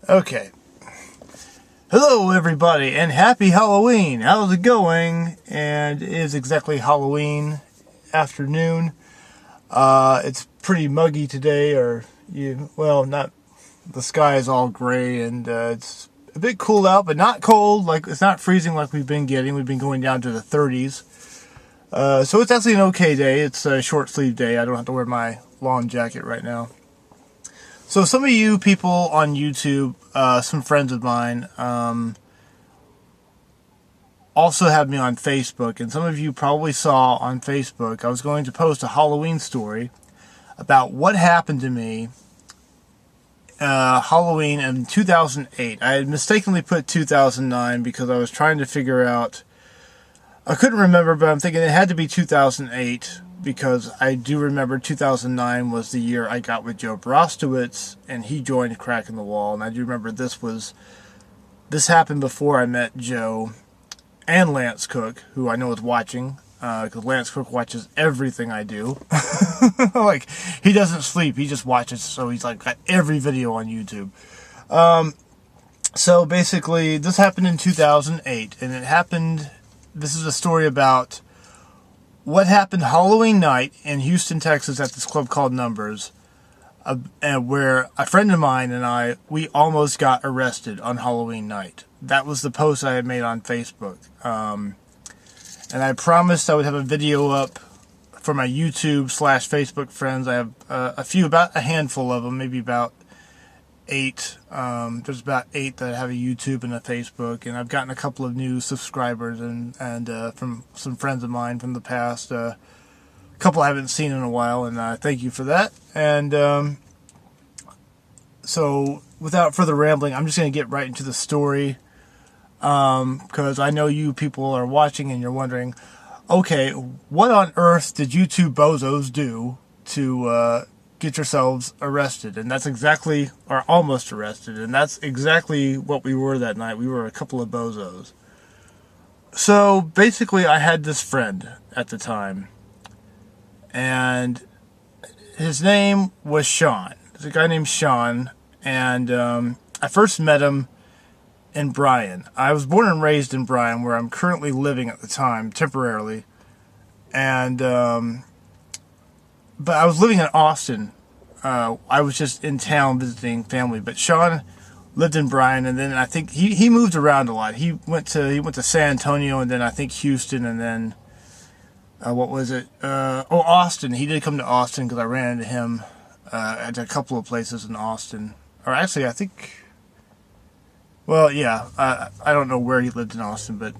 Okay. Hello everybody and happy Halloween. How's it going? And it is exactly Halloween afternoon. It's pretty muggy today, not, the sky is all gray and it's a bit cool out, but not cold. Like, it's not freezing like we've been getting. We've been going down to the 30s. So it's actually an okay day. It's a short sleeve day. I don't have to wear my long jacket right now. So some of you people on YouTube, some friends of mine, also have me on Facebook, and some of you probably saw on Facebook I was going to post a Halloween story about what happened to me Halloween in 2008. I had mistakenly put 2009 because I was trying to figure out, I couldn't remember, but I'm thinking it had to be 2008 because I do remember 2009 was the year I got with Joe Brostowitz and he joined Crack in the Wall, and I do remember this happened before I met Joe and Lance Cook, who I know is watching, because Lance Cook watches everything I do. Like, he doesn't sleep, he just watches, so he's like got every video on YouTube. So basically, this happened in 2008, and this is a story about what happened Halloween night in Houston, Texas, at this club called Numbers, and where a friend of mine and we almost got arrested on Halloween night. That was the post I had made on Facebook. And I promised I would have a video up for my YouTube/Facebook friends. I have about a handful of them, maybe about 8. There's about 8 that have a YouTube and a Facebook, and I've gotten a couple of new subscribers and from some friends of mine from the past. A couple I haven't seen in a while, and thank you for that. And so without further rambling, I'm just going to get right into the story, because I know you people are watching and you're wondering, okay, what on earth did you two bozos do to get yourselves arrested? And that's exactly, or almost arrested, and that's exactly what we were that night. We were a couple of bozos. So basically, I had this friend at the time, and his name was Sean. There's a guy named Sean, and I first met him in Bryan. I was born and raised in Bryan, where I'm currently living at the time, temporarily, and but I was living in Austin. I was just in town visiting family, but Sean lived in Bryan, and then I think he moved around a lot. He went to San Antonio, and then I think Houston, and then Austin. He did come to Austin because I ran into him at a couple of places in Austin. Or actually, I think, well, yeah, I don't know where he lived in Austin, but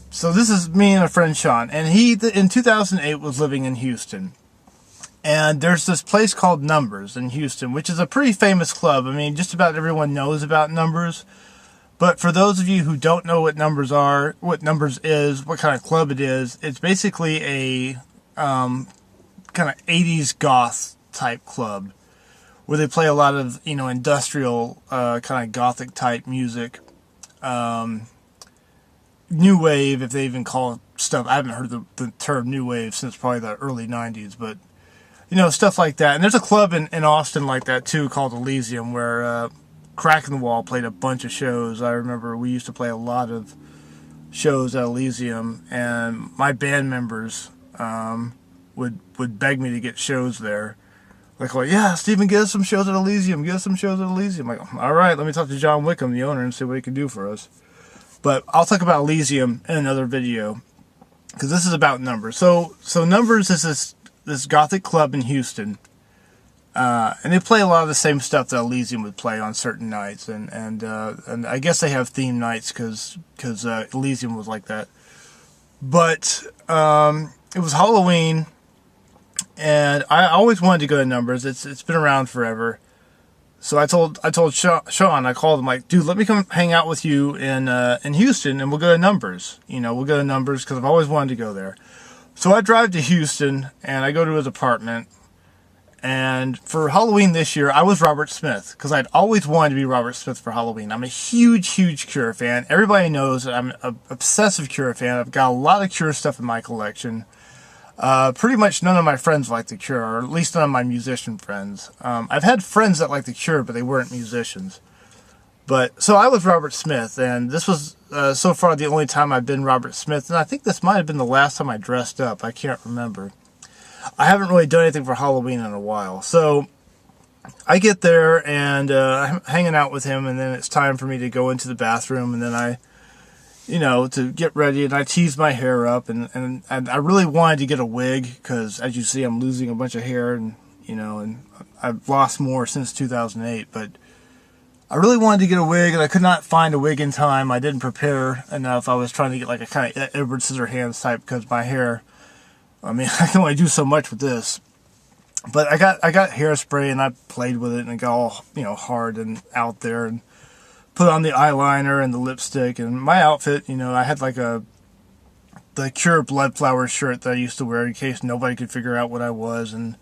so this is me and a friend, Sean, and he in 2008 was living in Houston. And there's this place called Numbers in Houston, which is a pretty famous club. I mean, just about everyone knows about Numbers. But for those of you who don't know what Numbers are, what Numbers is, what kind of club it is, it's basically a kind of 80s goth type club where they play a lot of, industrial kind of gothic type music. New wave, if they even call it stuff. I haven't heard the term new wave since probably the early 90s, but stuff like that. And there's a club in Austin like that too called Elysium, where Crack in the Wall played a bunch of shows. I remember we used to play a lot of shows at Elysium, and my band members would beg me to get shows there. Like, well, yeah, Steven, get us some shows at Elysium. Get us some shows at Elysium. I'm like, all right, let me talk to John Wickham, the owner, and see what he can do for us. But I'll talk about Elysium in another video, because this is about Numbers. So Numbers is this gothic club in Houston, and they play a lot of the same stuff that Elysium would play on certain nights, and I guess they have theme nights because Elysium was like that. But it was Halloween, and I always wanted to go to Numbers. It's been around forever. So I told Sean, I called him, like, dude, let me come hang out with you in Houston, and we'll go to Numbers. We'll go to Numbers because I've always wanted to go there. So I drive to Houston, and I go to his apartment, and for Halloween this year, I was Robert Smith, because I'd always wanted to be Robert Smith for Halloween. I'm a huge, huge Cure fan. Everybody knows that I'm an obsessive Cure fan. I've got a lot of Cure stuff in my collection. Pretty much none of my friends like The Cure, or at least none of my musician friends. I've had friends that like The Cure, but they weren't musicians. But so I was Robert Smith, and this was so far the only time I've been Robert Smith, and I think this might have been the last time I dressed up. I can't remember. I haven't really done anything for Halloween in a while. So I get there, and I'm hanging out with him, and then it's time for me to go into the bathroom, and then to get ready, and I tease my hair up, and I really wanted to get a wig, because as you see, I'm losing a bunch of hair, and I've lost more since 2008, but I really wanted to get a wig, and I could not find a wig in time. I didn't prepare enough. I was trying to get like a kind of Edward Scissorhands type, because my hair, I can only do so much with this. But I got hairspray, and I played with it, and it got all, hard and out there, and put on the eyeliner and the lipstick. And my outfit, I had like the Cure Bloodflower shirt that I used to wear in case nobody could figure out what I was, and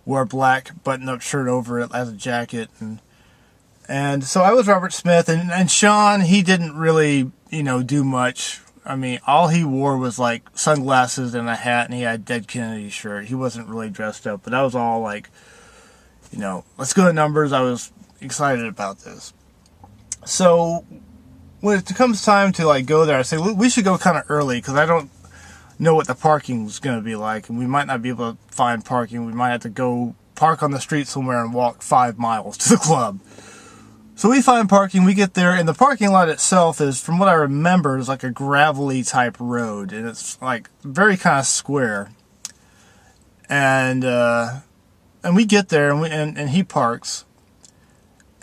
wore a black button-up shirt over it as a jacket. And so I was Robert Smith, and Sean, he didn't really, do much. All he wore was like sunglasses and a hat, and he had Dead Kennedy shirt. He wasn't really dressed up, but I was all like, let's go to numbers. I was excited about this. So when it comes time to like go there, I say, we should go kind of early, because I don't know what the parking's going to be like, and we might not be able to find parking. We might have to go park on the street somewhere and walk 5 miles to the club. So we find parking, we get there, and the parking lot itself is, from what I remember, is like a gravelly type road, and it's like very kind of square. And we get there, and he parks,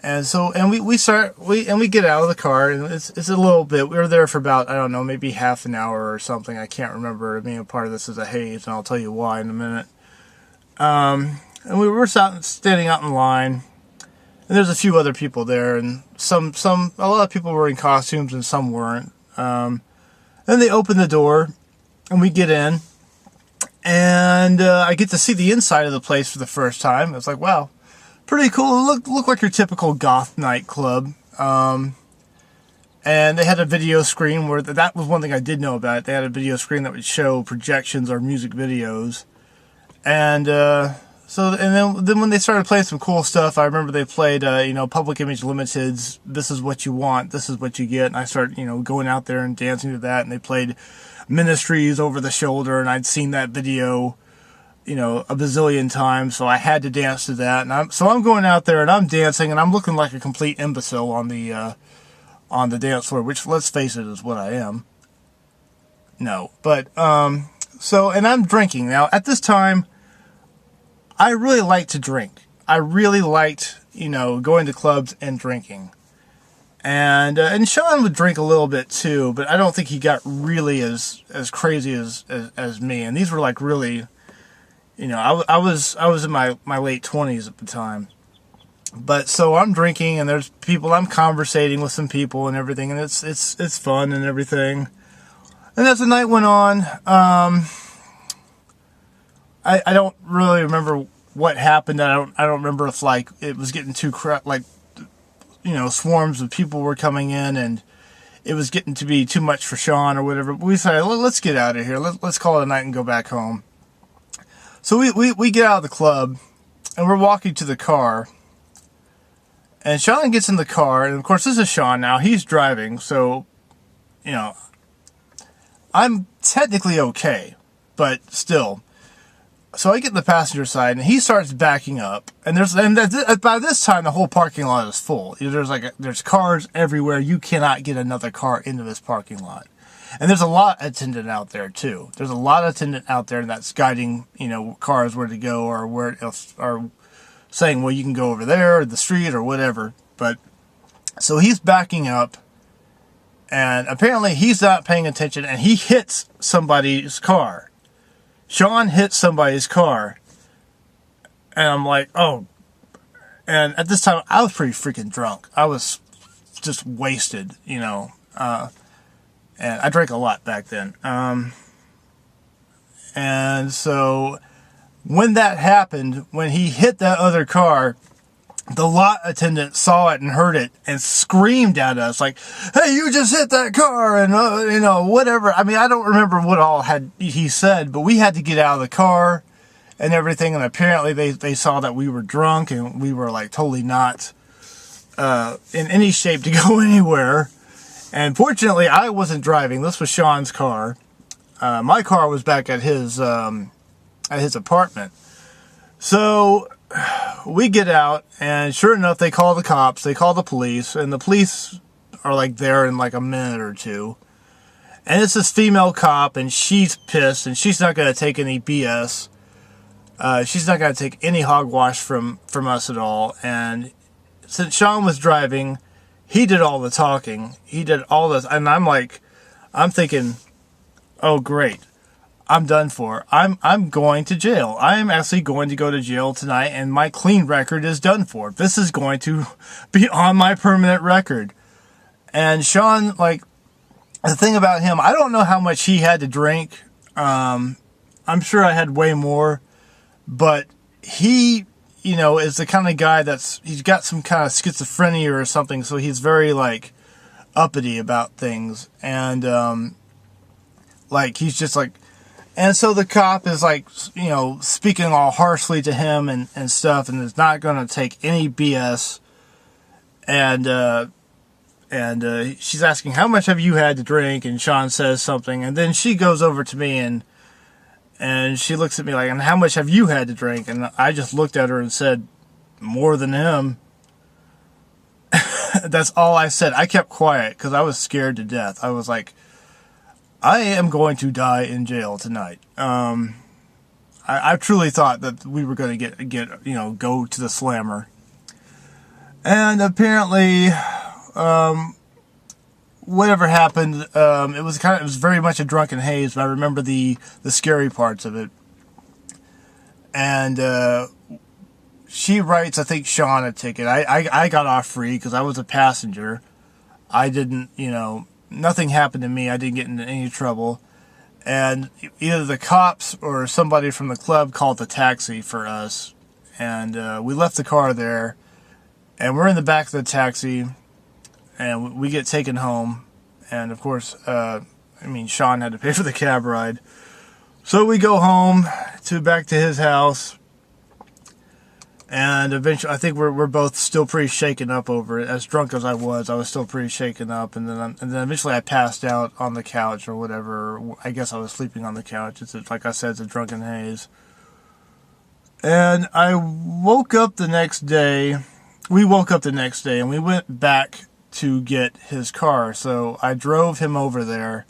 and so we get out of the car, and it's a little bit. We were there for about, I don't know, maybe half an hour or something. I can't remember. A part of this is a haze, and I'll tell you why in a minute. And we were standing out in line. And there's a few other people there, and a lot of people were in costumes and some weren't. Then they open the door, and we get in, and I get to see the inside of the place for the first time. It's like, wow, pretty cool. Look like your typical goth nightclub. And they had a video screen where that was one thing I did know about it. They had a video screen that would show projections or music videos, and then when they started playing some cool stuff, I remember they played, Public Image Limited's "This Is What You Want, This Is What You Get," and I started, going out there and dancing to that, and they played Ministries Over the Shoulder, and I'd seen that video, a bazillion times, so I had to dance to that, and I'm going out there, and I'm dancing, and I'm looking like a complete imbecile on the dance floor, which, let's face it, is what I am. No, but, and I'm drinking. Now, at this time, I really liked to drink. I really liked, going to clubs and drinking. And Sean would drink a little bit too, but I don't think he got really as crazy as me. And these were like really, I was in my late 20s at the time. But so I'm drinking, and there's people, I'm conversating with some people and everything, and it's fun and everything. And as the night went on, I don't really remember what happened. I don't remember if like it was getting too swarms of people were coming in, and it was getting to be too much for Sean or whatever. But we decided, let's get out of here. Let's call it a night and go back home. So we get out of the club, and we're walking to the car. And Sean gets in the car, and of course this is Sean now. He's driving, so I'm technically okay, but still. So I get in the passenger side, and he starts backing up, and by this time the whole parking lot is full. There's cars everywhere. You cannot get another car into this parking lot, and there's a lot attendant out there too. There's a lot of attendant out there that's guiding cars where to go, or saying, well, you can go over there or the street or whatever. But so he's backing up, and apparently he's not paying attention, and he hits somebody's car. Sean hit somebody's car, and I'm like, oh. And at this time, I was pretty freaking drunk. I was just wasted, and I drank a lot back then. And so when that happened, when he hit that other car, the lot attendant saw it and heard it and screamed at us like, hey, you just hit that car, and whatever. I don't remember what all he said, but we had to get out of the car and everything, and apparently they saw that we were drunk, and we were like totally not in any shape to go anywhere. And fortunately, I wasn't driving. This was Sean's car. My car was back at his apartment. So we get out, and sure enough, they call the cops. They call the police, and the police are like there in like a minute or two. And it's this female cop, and she's pissed, and she's not going to take any BS. She's not going to take any hogwash from us at all. And since Sean was driving, he did all the talking. He did all this. And I'm thinking, oh, great. I'm done for. I'm going to jail. I am actually going to go to jail tonight, and my clean record is done for. This is going to be on my permanent record. And Sean, like, the thing about him, I don't know how much he had to drink. I'm sure I had way more. But he, you know, is the kind of guy he's got some kind of schizophrenia or something, so he's very, like, uppity about things. And, like, he's just, like... And so the cop is, like, you know, speaking all harshly to him and stuff, and is not going to take any BS. And she's asking, how much have you had to drink? And Sean says something, and then she goes over to me and she looks at me like, and how much have you had to drink? And I just looked at her and said, more than him. That's all I said. I kept quiet because I was scared to death. I was like, I am going to die in jail tonight. I truly thought that we were going to get you know, go to the slammer. And apparently, whatever happened, it was very much a drunken haze, but I remember the scary parts of it. And she writes, I think, Sean a ticket. I got off free because I was a passenger. I didn't, you know, nothing happened to me. I didn't get into any trouble. And either the cops or somebody from the club called the taxi for us. And we left the car there. And we're in the back of the taxi. And we get taken home. And, of course, Sean had to pay for the cab ride. So we go home back to his house. And eventually, I think we're both still pretty shaken up over it. As drunk as I was still pretty shaken up. And then eventually I passed out on the couch or whatever. I guess I was sleeping on the couch. Like I said, it's a drunken haze. And I woke up the next day. We woke up the next day and we went back to get his car. So I drove him over there.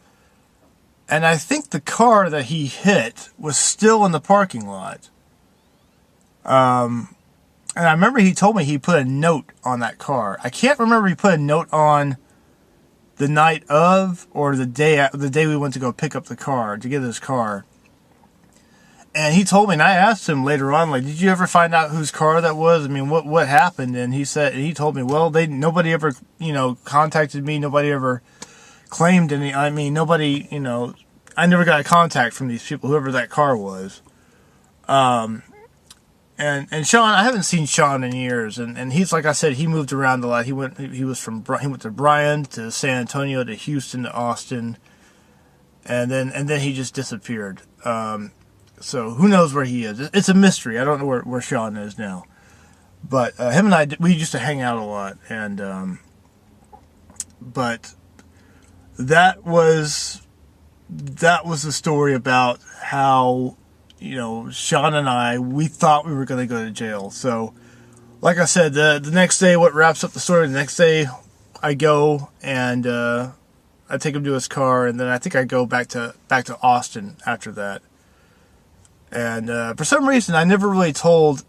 And I think the car that he hit was still in the parking lot. And I remember he told me he put a note on that car. I can't remember if he put a note on the night of or the day we went to go pick up the car, to get his car. And he told me, and I asked him later on, like, did you ever find out whose car that was? I mean, what happened? And he told me, well, nobody ever, you know, contacted me. Nobody ever claimed any. I mean, nobody, you know, I never got a contact from these people, whoever that car was. And Sean, I haven't seen Sean in years, and he's, like I said, he moved around a lot. He went to Bryan, to San Antonio, to Houston, to Austin, and then he just disappeared. So who knows where he is? It's a mystery. I don't know where Sean is now. But him and I, we used to hang out a lot, and but that was the story about how, you know, Sean and I, we thought we were going to go to jail. So, like I said, the next day, what wraps up the story, the next day, I go and I take him to his car, and then I think I go back to Austin after that. And for some reason, I never really told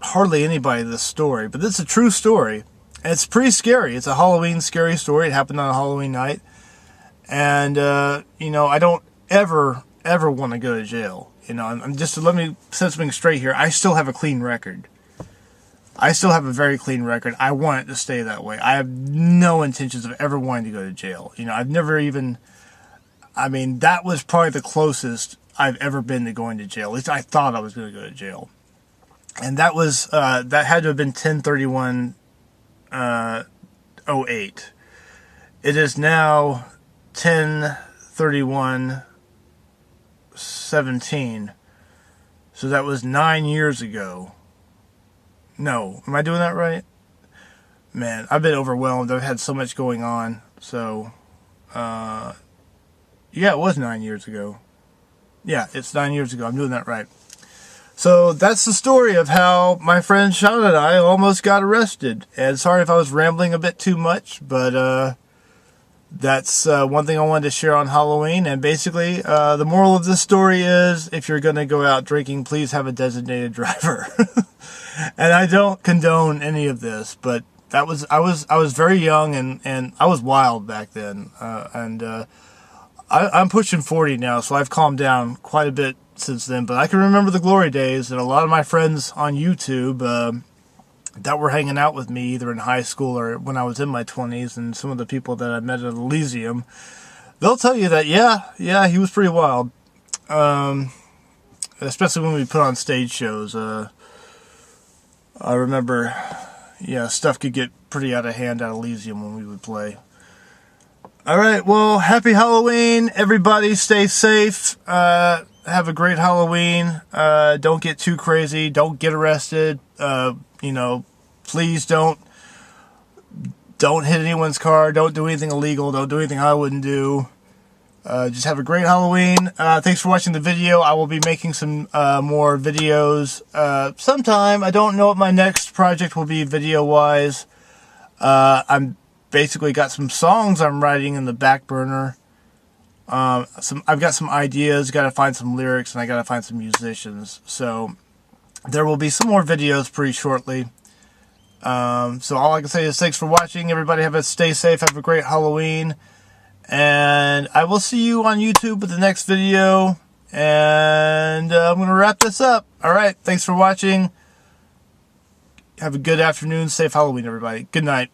hardly anybody this story, but this is a true story. And it's pretty scary. It's a Halloween scary story. It happened on a Halloween night. And, you know, I don't ever want to go to jail. You know, I'm just, let me set something straight here. I still have a clean record. I still have a very clean record. I want it to stay that way. I have no intentions of ever wanting to go to jail. You know, I've never even, I mean, that was probably the closest I've ever been to going to jail. At least I thought I was going to go to jail. And that was, that had to have been 10/31/08. It is now 10/31/17. So that was 9 years ago. No, am I doing that right? man, I've been overwhelmed. I've had so much going on. So, yeah, it was 9 years ago. Yeah, it's 9 years ago. I'm doing that right. So that's the story of how my friend Sean and I almost got arrested. And sorry if I was rambling a bit too much, but that's one thing I wanted to share on Halloween. And basically, the moral of this story is, if you're going to go out drinking, please have a designated driver. And I don't condone any of this, but I was very young and I was wild back then. I'm pushing 40 now, so I've calmed down quite a bit since then, but I can remember the glory days, and a lot of my friends on YouTube that were hanging out with me either in high school or when I was in my 20s, and some of the people that I met at Elysium, they'll tell you that, yeah, he was pretty wild, especially when we put on stage shows. I remember, yeah, stuff could get pretty out of hand at Elysium when we would play. Alright, well, happy Halloween, everybody, stay safe, have a great Halloween. Don't get too crazy. Don't get arrested. Please don't hit anyone's car. Don't do anything illegal. Don't do anything I wouldn't do. Just have a great Halloween. Thanks for watching the video. I will be making some more videos sometime. I don't know what my next project will be video-wise. I'm basically got some songs I'm writing in the back burner. I've got some ideas, got to find some lyrics, and I got to find some musicians. So there will be some more videos pretty shortly. So all I can say is thanks for watching. Everybody stay safe, have a great Halloween. And I will see you on YouTube with the next video. And I'm going to wrap this up. Alright, thanks for watching. Have a good afternoon. Safe Halloween, everybody. Good night.